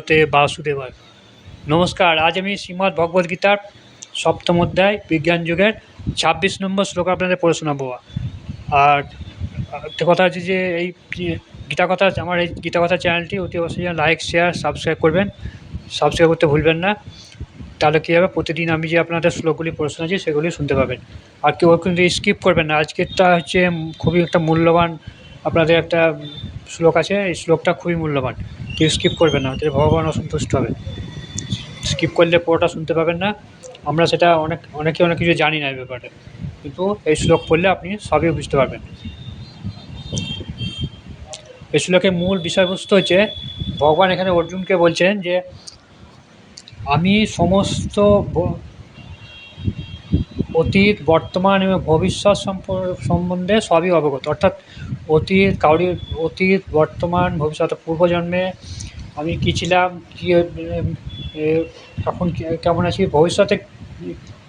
ভগবতে বাসুদেবায়। নমস্কার, আজ আমি শ্রীমদ্ ভগবদ্গীতার সপ্তম অধ্যায় বিজ্ঞান যুগের ২৬ নম্বর শ্লোক আপনাদের পড়ে শোনাবো। আর একটা কথা হচ্ছে যে এই গীতা কথা, আমার এই গীতা কথা চ্যানেলটি অতি অবশ্যই লাইক, শেয়ার, সাবস্ক্রাইব করবেন। সাবস্ক্রাইব করতে ভুলবেন না, তাহলে কী হবে, প্রতিদিন আমি যে আপনাদের শ্লোকগুলি পড়ে শোনাচ্ছি সেগুলি শুনতে পাবেন। আর কেউ কিন্তু স্কিপ করবেন না। আজকেরটা হচ্ছে খুবই একটা মূল্যবান আপনাদের একটা শ্লোক আছে, এই শ্লোকটা খুবই মূল্যবান, কেউ স্কিপ করবেন না, তাহলে ভগবান অসন্তুষ্ট হবে। স্কিপ করলে পুরোটা শুনতে পাবেন না। আমরা সেটা অনেকে অনেক কিছু জানি না এই ব্যাপারে, কিন্তু এই শ্লোক পড়লে আপনি সবই বুঝতে পারবেন। এই শ্লোকের মূল বিষয়বস্তু হচ্ছে, ভগবান এখানে অর্জুনকে বলছেন যে আমি সমস্ত অতীত, বর্তমান এবং ভবিষ্যৎ সম্বন্ধে সবই অবগত। অর্থাৎ অতীত, বর্তমান, ভবিষ্যৎ, পূর্বজন্মে আমি কী ছিলাম, কী এখন কেমন আছি, ভবিষ্যতে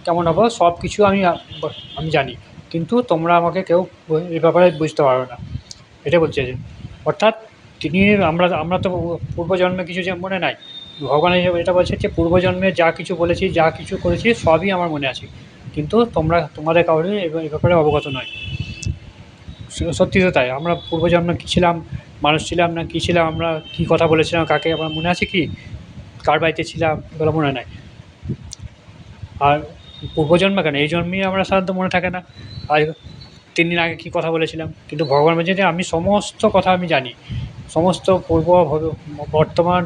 কেমন হবো, সব কিছু আমি জানি, কিন্তু তোমরা আমাকে কেউ এ ব্যাপারে বুঝতে পারবে না, এটা বলছে। অর্থাৎ আমরা তো পূর্বজন্মে কিছু যে মনে নাই, ভগবান এটা বলছে যে পূর্বজন্মে যা কিছু বলেছি, যা কিছু করেছি, সবই আমার মনে আছে, কিন্তু তোমাদের কাউরে এই ব্যাপারে অবগত নয়। সত্যি তো তাই, আমরা পূর্বজন্মে কী ছিলাম, মানুষ ছিলাম না কী ছিলাম, আমরা কী কথা বলেছিলাম, কাকে আমার মনে আছে, কি কার বাড়িতে ছিলাম, এগুলো মনে নাই। আর পূর্বজন্ম কেন, এই জন্মেই আমরা সাধারণত মনে থাকে না, আর 3 দিন আগে কী কথা বলেছিলাম। কিন্তু ভগবান বলছে যে আমি সমস্ত কথা আমি জানি, সমস্ত বর্তমান,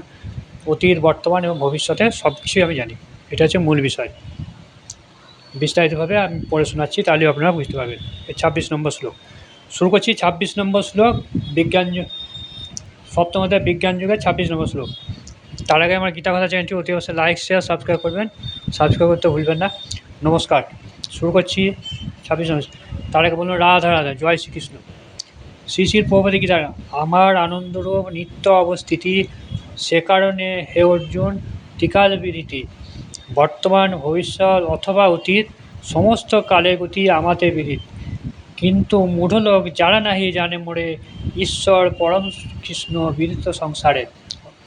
অতীত, বর্তমান এবং ভবিষ্যতে সব কিছুই আমি জানি। এটা হচ্ছে মূল বিষয়। বিস্তারিতভাবে আমি পড়ে শোনাচ্ছি, তাহলে আপনারা বুঝতে পারবেন। এই 26 নম্বর শ্লোক শুরু করছি। 26 নম্বর শ্লোক সপ্তম অধ্যায় বিজ্ঞান যুগের 26 নম্বর শ্লোক। তার আগে আমার গীতা কথা চ্যানেলটি অতি অবশ্যই লাইক, শেয়ার, সাবস্ক্রাইব করবেন। সাবস্ক্রাইব করতে ভুলবেন না। নমস্কার, শুরু করছি 26 নম্বর। তার আগে বলুন রাধা রাধা, জয় শ্রীকৃষ্ণ। শ্রী শ্রী প্রভুপাদ গীতা। আমার আনন্দরূপ নিত্য অবস্থিতি, সে কারণে হে অর্জুন ত্রিকাল বিদিতি। বর্তমান, ভবিষ্যৎ অথবা অতীত সমস্ত কালের গতি আমাতে বিদিত, কিন্তু মূঢ় লোক যারা নাহি জানে মোরে, ঈশ্বর পরম কৃষ্ণ বিদিত সংসারে।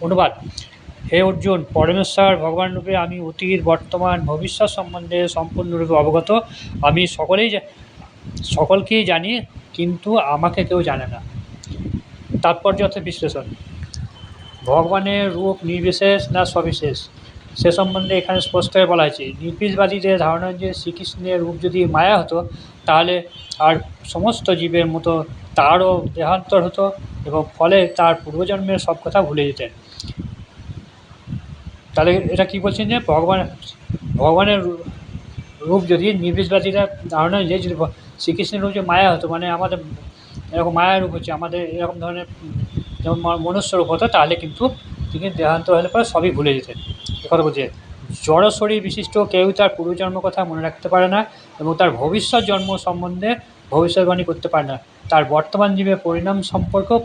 অনুবাদ: হে অর্জুন, পরমেশ্বর ভগবান রূপে আমি অতীত, বর্তমান, ভবিষ্যৎ সম্বন্ধে সম্পূর্ণরূপে অবগত। আমি সকলকেই জানি, কিন্তু আমাকে কেউ জানে না। তাৎপর্য অর্থে বিশ্লেষণ: ভগবানের রূপ নির্বিশেষ না সবিশেষ, সে সম্বন্ধে এখানে স্পষ্টভাবে বলা হয়েছে। নির্বিশবাদীদের ধারণা যে শ্রীকৃষ্ণের রূপ যদি মায়া হতো, তাহলে আর সমস্ত জীবের মতো তারও দেহান্তর হতো, এবং ফলে তার পূর্বজন্মের সব কথা ভুলে যেতেন। তাহলে এটা কী বলছেন, যে ভগবানের রূপ যদি নির্বিশবাদীরা ধারণা যে যদি শ্রীকৃষ্ণের রূপ যে মায়া হতো, মানে আমাদের এরকম মায়া রূপ হচ্ছে, আমাদের এরকম ধরনের যেমন মনুষ্য রূপ হতো, তাহলে কিন্তু তিনি দেহান্তর হলে পরে সবই ভুলে যেতেন। কথা বলছে, জড় শরীর বিশিষ্ট কেউ তার পূর্বজন্ম কথা মনে রাখতে পারে না, এবং তার ভবিষ্যৎ জন্ম সম্বন্ধে ভবিষ্যৎবাণী করতে পারে না। তার বর্তমান জীবের পরিণাম সম্পর্কেও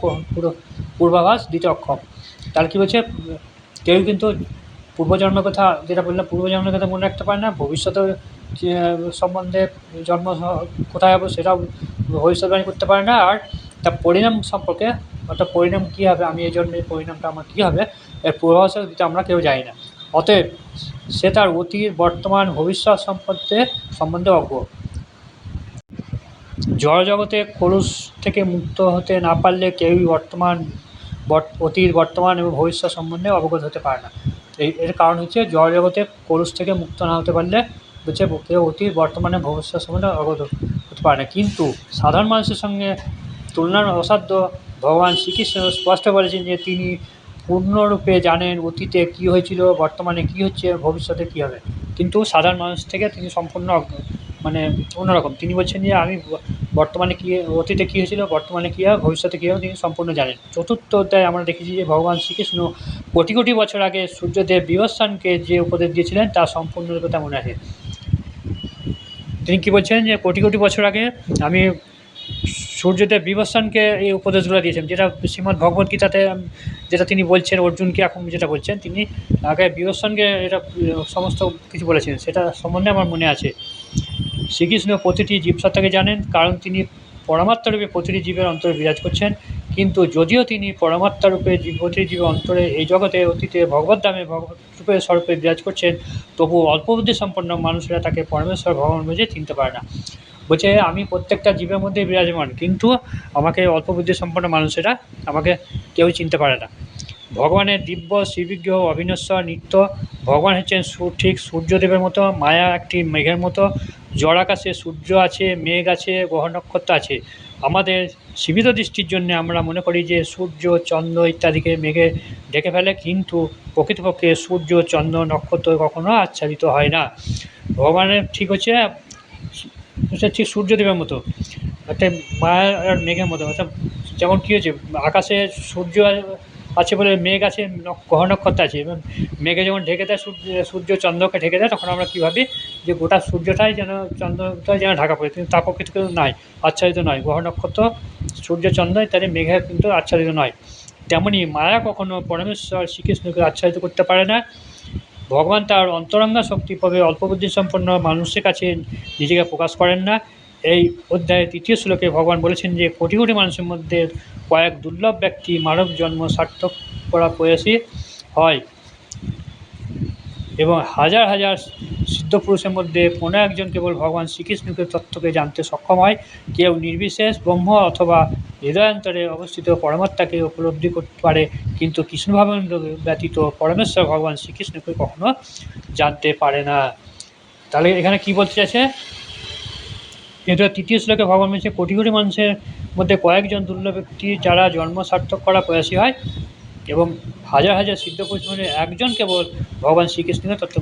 পূর্বাভাস দিতে অক্ষম। তাহলে কী বলছে, কেউ কিন্তু পূর্বজন্মের কথা, যেটা বললাম, পূর্বজন্মের কথা মনে রাখতে পারে না, ভবিষ্যতের সম্বন্ধে জন্ম কোথায় হবে সেটাও ভবিষ্যৎবাণী করতে পারে না, আর তার পরিণাম সম্পর্কে, অর্থাৎ পরিণাম কী হবে, আমি এই জন্য এই পরিণামটা আমার কী হবে, এর পূর্বাভাস দিতে আমরা কেউ জানি না। অতএব সে তার অতীত, বর্তমান, ভবিষ্যৎ সম্বন্ধে অজ্ঞ। জড়জগতে কলুষ থেকে মুক্ত হতে না পারলে কেউই অতীত, বর্তমান এবং ভবিষ্যৎ সম্বন্ধে অবগত হতে পারে না। এর কারণ হচ্ছে, জড়জগতে কলুষ থেকে মুক্ত না হতে পারলে হচ্ছে কেউ অতীত, বর্তমানে, ভবিষ্যৎ সম্বন্ধে অবগত হতে পারে না। কিন্তু সাধারণ মানুষের সঙ্গে তুলনার অসাধ্য ভগবান শ্রীকৃষ্ণ স্পষ্ট বলেছেন যে তিনি পূর্ণরূপে জানেন অতীতে কী হয়েছিল, বর্তমানে কী হচ্ছে, ভবিষ্যতে কী হবে। কিন্তু সাধারণ মানুষ থেকে তিনি সম্পূর্ণ অন্যরকম। তিনি বলছেন যে আমি বর্তমানে কী, অতীতে কী হয়েছিল, বর্তমানে কী হবে, ভবিষ্যতে কী হবে, তিনি সম্পূর্ণ জানেন। চতুর্থ অধ্যায়ে আমরা দেখেছি যে ভগবান শ্রীকৃষ্ণ কোটি কোটি বছর আগে সূর্যদেব বিভৎসনকে যে উপদেশ দিয়েছিলেন তা সম্পূর্ণরূপে তা মনে আছে। তিনি কী বলছেন, যে কোটি কোটি বছর আগে আমি সূর্যদেব বিভৎসনকে এই উপদেশগুলো দিয়েছেন, যেটা শ্রীমদ্ ভগবদ্গীতাতে যেটা তিনি বলছেন অর্জুনকে, এখন যেটা বলছেন, তিনি আগে বিভৎসনকে এটা সমস্ত কিছু বলেছেন, সেটা সম্বন্ধে আমার মনে আছে। শ্রীকৃষ্ণ প্রতিটি জীবসত্তাকে জানেন, কারণ তিনি পরমাত্মা রূপে প্রতিটি জীবের অন্তরে বিরাজ করছেন, কিন্তু যদিও তিনি পরমাত্মা রূপে জীব অন্তরে এই জগতে অতীতে ভগবত ধামে ভগবত রূপে স্বরূপে বিরাজ করছেন, তবু অল্প বুদ্ধি সম্পন্ন মানুষেরা তাকে পরমেশ্বর ভগবান বুঝে চিনতে পারে না। বলছে আমি প্রত্যেকটা জীবের মধ্যে বিরাজমান, কিন্তু আমাকে অল্প বুদ্ধি সম্পন্ন মানুষেরা আমাকে কেউ চিনতে পারে না। ভগবানের দিব্য শ্রীবিগ্রহ অবিনশ্বর নিত্য। ভগবান হচ্ছেন ঠিক সূর্যদেবের মতো, মায়া একটি মেঘের মতো। জড় আকাশে সূর্য আছে, মেঘ আছে, গ্রহ নক্ষত্র আছে। আমাদের সীমিত দৃষ্টির জন্য আমরা মনে করি যে সূর্য, চন্দ্র ইত্যাদিকে মেঘে ঢেকে ফেলে, কিন্তু প্রকৃতপক্ষে সূর্য, চন্দ্র, নক্ষত্র কখনো আচ্ছাদিত হয় না। ভগবানের ঠিক হচ্ছে ঠিক সূর্যদেবের মতো, একটা মায়া আর মেঘের মতো। অর্থাৎ যেমন কী হয়েছে, আকাশে সূর্য আছে বলে মেঘ আছে, গ্রহ নক্ষত্র আছে, এবং মেঘে যখন ঢেকে দেয় সূর্য চন্দ্রকে ঢেকে দেয়, তখন আমরা কী ভাবি যে গোটা সূর্যটাই যেন চন্দ্রটাই যেন ঢাকা পড়ে, কিন্তু তা প্রকৃত নয়, আচ্ছাদিত নয়। গ্রহ নক্ষত্র, সূর্য, চন্দ্র ইত্যাদি মেঘে কিন্তু আচ্ছাদিত নয়। তেমনি মায়া কখনো পরমেশ্বর শ্রীকৃষ্ণকে আচ্ছাদিত করতে পারে না। ভগবান তার অন্তরঙ্গা শক্তিভাবে অল্পবুদ্ধি সম্পন্ন মানুষের কাছে নিজেকে প্রকাশ করেন না। এই অধ্যায়ের 3য় শ্লোকে ভগবান বলেছেন যে কোটি কোটি মানুষের মধ্যে কয়েক দুর্লভ ব্যক্তি মানব জন্ম সার্থক করা প্রয়াসী হয়, এবং হাজার হাজার সিদ্ধপুরুষের মধ্যে কোনো একজন কেবল ভগবান শ্রীকৃষ্ণকে তত্ত্বকে জানতে সক্ষম হয়। কেউ নির্বিশেষ ব্রহ্ম অথবা হৃদয়ান্তরে অবস্থিত পরমাত্মাকে উপলব্ধি করতে পারে, কিন্তু কৃষ্ণভাবন ব্যতীত পরমেশ্বর ভগবান শ্রীকৃষ্ণকে কখনো জানতে পারে না। তাহলে এখানে কি বলতে চাইছে, এটা 3য় শ্লোকে ভগবান বলছে কোটি কোটি মানুষের মধ্যে কয়েকজন দুর্লভ ব্যক্তি যারা জন্ম সার্থক করা প্রয়াসী হয়, এবং হাজার হাজার সিদ্ধপুরুষ মানে একজন কেবল ভগবান শ্রীকৃষ্ণের তত্ত্ব,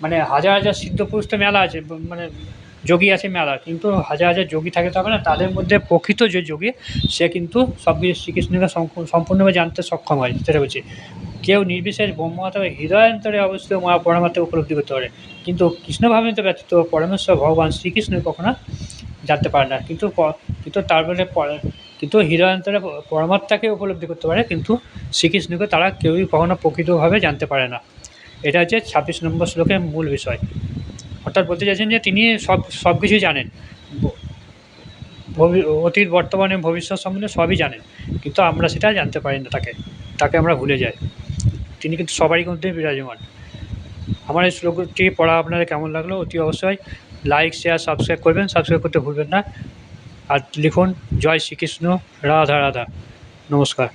মানে হাজার হাজার সিদ্ধপুরুষ তো মেলা আছে, মানে যোগী আছে মেলা, কিন্তু হাজার হাজার যোগী থাকে তবে না, তাদের মধ্যে প্রকৃত যে যোগী সে কিন্তু সব কিছু শ্রীকৃষ্ণকে সম্পূর্ণভাবে জানতে সক্ষম হয়। সেটা বলছি কেউ নির্বিশেষ ব্রহ্ম অথবা হৃদয়ান্তরে অবস্থিত পরমাত্মা উপলব্ধি করতে পারে, কিন্তু কৃষ্ণভাবিত ব্যতীত পরমেশ্বর ভগবান শ্রীকৃষ্ণ কখনো জানতে পারে না। কিন্তু তার বলে কিন্তু হৃদয়ান্তরে পরমাত্মাকে উপলব্ধি করতে পারে, কিন্তু শ্রীকৃষ্ণকে তারা কেউই কখনো প্রকৃতভাবে জানতে পারে না। এটা হচ্ছে 26 নম্বর শ্লোকের মূল বিষয়। অর্থাৎ বলতে চাইছেন যে তিনি সব কিছুই জানেন, অতীত বর্তমানে ভবিষ্যৎ সম্বন্ধে সবই জানেন, কিন্তু আমরা সেটা জানতে পারি না, তাকে আমরা ভুলে যাই। তিনি কিন্তু সবারই মধ্যে বিরাজমান। আমার এই শ্লোকটি পড়া আপনাদের কেমন লাগলো অতি অবশ্যই লাইক, শেয়ার, সাবস্ক্রাইব করবেন, সাবস্ক্রাইব করতে ভুলবেন না। আর লিখুন জয় শ্রীকৃষ্ণ, রাধা রাধা। নমস্কার।